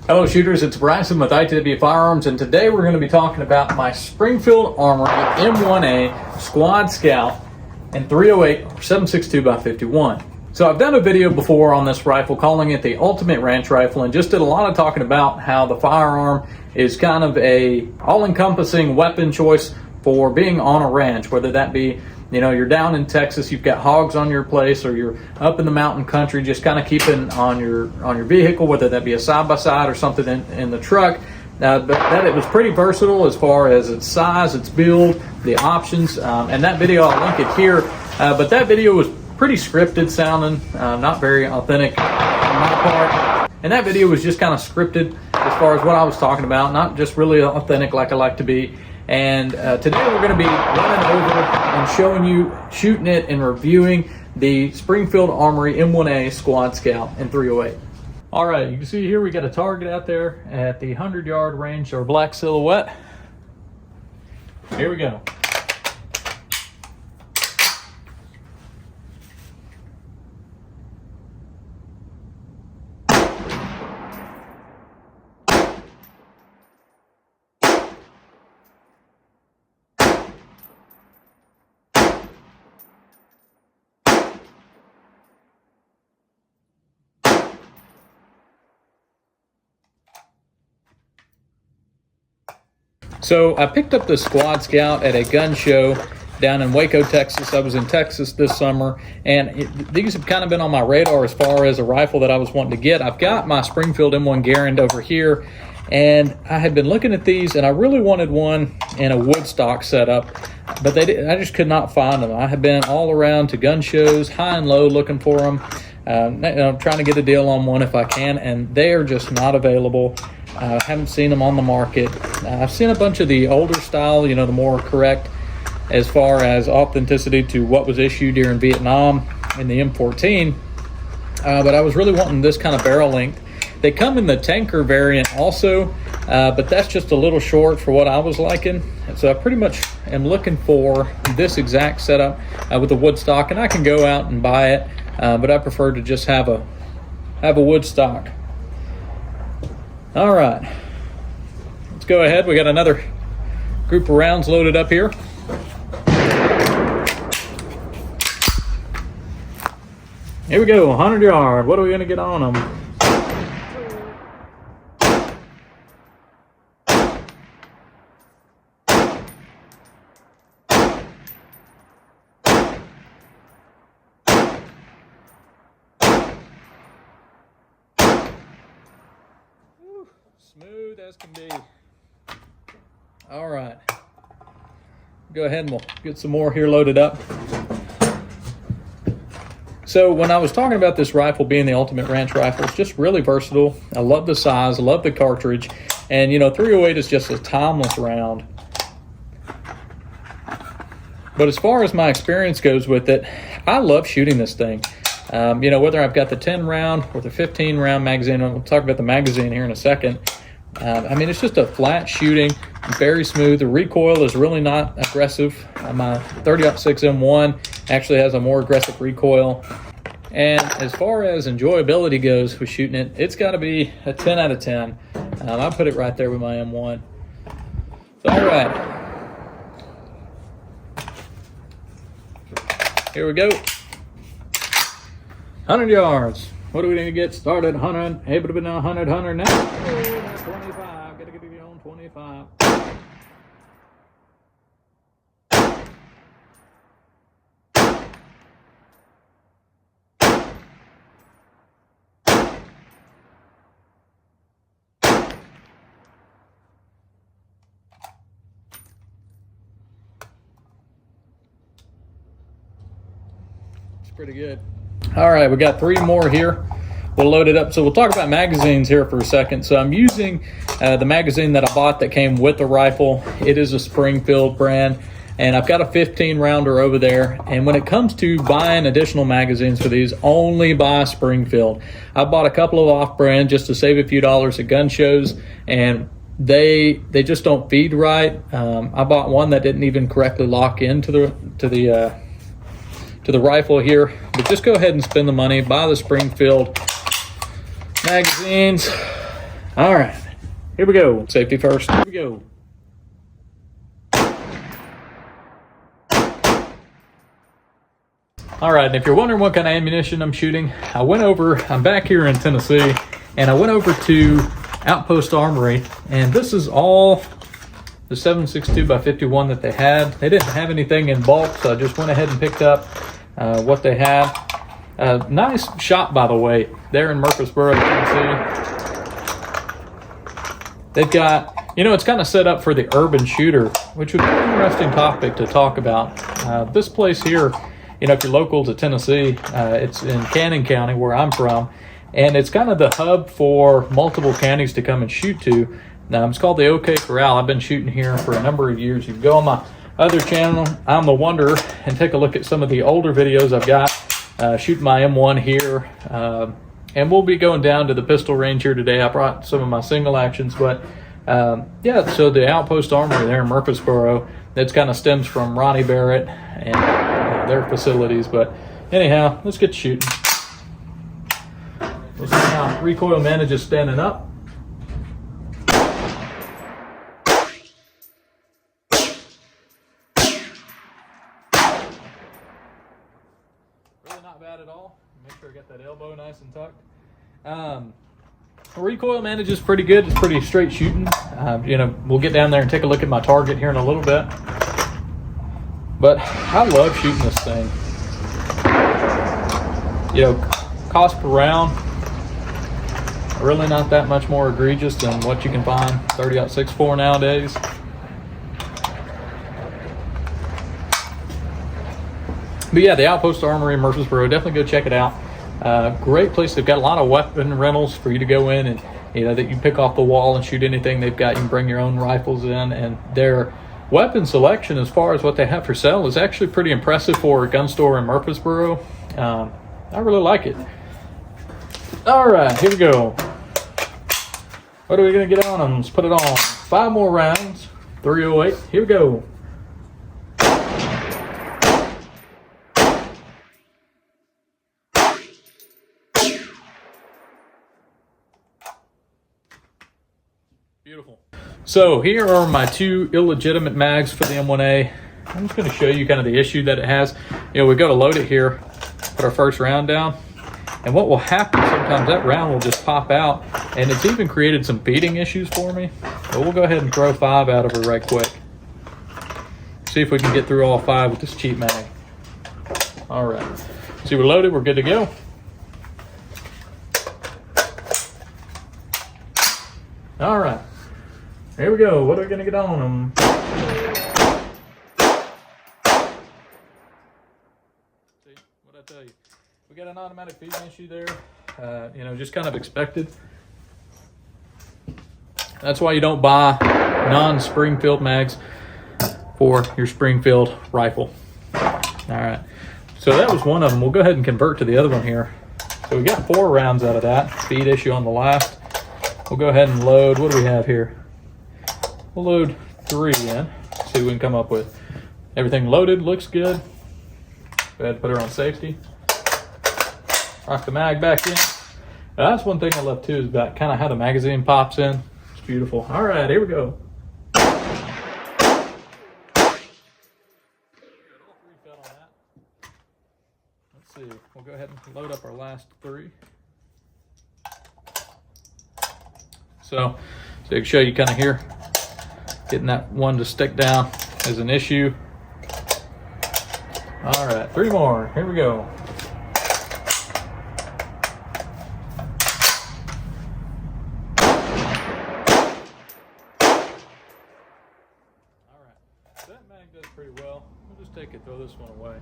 Hello shooters, it's Bryson with ITW Firearms, and today we're going to be talking about my Springfield Armory M1-A Squad Scout in 308 or 7.62x51. So I've done a video before on this rifle calling it the ultimate ranch rifle, and just did a lot of talking about how the firearm is kind of a all-encompassing weapon choice for being on a ranch, whether that be, you know, you're down in Texas, you've got hogs on your place, or you're up in the mountain country, just kind of keeping on your vehicle, whether that be a side-by-side or something in the truck. But that it was pretty versatile as far as its size, its build, the options, and that video, I'll link it here. But that video was pretty scripted sounding, not very authentic on my part. And that video was just kind of scripted as far as what I was talking about, not just really authentic like I like to be. And today we're going to be running over and showing you, shooting it and reviewing the Springfield Armory M1-A Squad Scout in 308. All right, you can see here we got a target out there at the 100-yard range, or black silhouette. Here we go. So I picked up the Squad Scout at a gun show down in Waco, Texas. I was in Texas this summer, and these have kind of been on my radar as far as a rifle that I was wanting to get. I've got my Springfield M1 Garand over here, and I had been looking at these, and I really wanted one in a woodstock setup, but I just could not find them. I had been all around to gun shows, high and low, looking for them. I'm trying to get a deal on one if I can, and they are just not available. I haven't seen them on the market. I've seen a bunch of the older style, you know, the more correct as far as authenticity to what was issued during Vietnam in the M14, but I was really wanting this kind of barrel length. They come in the tanker variant also, but that's just a little short for what I was liking. So I pretty much am looking for this exact setup with the wood stock, and I can go out and buy it, but I prefer to just have a wood stock. All right, let's go ahead. We got another group of rounds loaded up here. Here we go, 100 yard. What are we gonna get on them? Smooth as can be. All right, go ahead and we'll get some more here loaded up. So when I was talking about this rifle being the ultimate ranch rifle, it's just really versatile. I love the size, I love the cartridge, and you know, 308 is just a timeless round. But as far as my experience goes with it, I love shooting this thing. You know, whether I've got the 10 round or the 15 round magazine, we'll talk about the magazine here in a second. I mean, it's just a flat shooting, very smooth. The recoil is really not aggressive. My 30-06 M1 actually has a more aggressive recoil. And as far as enjoyability goes with shooting it, it's got to be a 10 out of 10. I'll put it right there with my M1. So, all right. Here we go. 100 yards. What do we need to get started? 100. Able to be now 100 now. 25. Gotta get it on 25. It's pretty good. All right, we got 3 more here. We'll load it up. So we'll talk about magazines here for a second. So I'm using the magazine that I bought that came with the rifle. It is a Springfield brand, and I've got a 15 rounder over there. And when it comes to buying additional magazines for these, only buy Springfield. I bought a couple of off-brand just to save a few dollars at gun shows, and they just don't feed right. I bought one that didn't even correctly lock into the rifle here. But just go ahead and spend the money, buy the Springfield magazines. All right, here we go. Safety first. Here we go. All right, and if you're wondering what kind of ammunition I'm shooting, I'm back here in Tennessee, and I went over to Outpost Armory, and this is all the 7.62 by 51 that they had. They didn't have anything in bulk, so I just went ahead and picked up what they had. Nice shop, by the way, there in Murfreesboro, Tennessee. They've got, it's kind of set up for the urban shooter, which would be an interesting topic to talk about. This place here, if you're local to Tennessee, it's in Cannon County, where I'm from, and it's kind of the hub for multiple counties to come and shoot to. It's called the OK Corral. I've been shooting here for a number of years. You can go on my other channel, I'm the Wonder, and take a look at some of the older videos I've got shooting my M1 here. And we'll be going down to the pistol range here today. I brought some of my single actions, but yeah, so the Outpost Armory there in Murfreesboro, that's kind of stems from Ronnie Barrett and their facilities. But anyhow, let's get shooting. We'll see how recoil manages standing up. Really not bad at all. Make sure I got that elbow nice and tucked. Recoil manages pretty good. It's pretty straight shooting. We'll get down there and take a look at my target here in a little bit. But I love shooting this thing. Cost per round, really not that much more egregious than what you can find 30-06 nowadays. But yeah, the Outpost Armory in Murfreesboro, definitely go check it out. Great place. They've got a lot of weapon rentals for you to go in and that you pick off the wall and shoot anything they've got. You can bring your own rifles in, and their weapon selection as far as what they have for sale is actually pretty impressive for a gun store in Murfreesboro. I really like it. All right, here we go. What are we gonna get on them? Let's put it on. 5 more rounds. 308. Here we go. Beautiful. So here are my 2 illegitimate mags for the M1-A. I'm just going to show you kind of the issue that it has. We go to load it here, put our first round down, and what will happen sometimes, that round will just pop out, and it's even created some feeding issues for me. But we'll go ahead and throw 5 out of her right quick. See if we can get through all 5 with this cheap mag. All right. See, we're loaded. We're good to go. All right. Here we go. What are we going to get on them? See, what'd I tell you? We got an automatic feeding issue there. Just kind of expected. That's why you don't buy non-Springfield mags for your Springfield rifle. All right. So that was one of them. We'll go ahead and convert to the other one here. So we got 4 rounds out of that. Feed issue on the last. We'll go ahead and load. What do we have here? We'll load 3 in. See what we can come up with. Everything loaded, looks good. Go ahead and put her on safety. Rock the mag back in. Now, that's one thing I love too, is about kind of how the magazine pops in. It's beautiful. All right, here we go. Let's see. We'll go ahead and load up our last 3. So I can show you kind of here. Getting that one to stick down is an issue. All right, 3 more. Here we go. All right, that mag does pretty well. We'll just take it, throw this one away.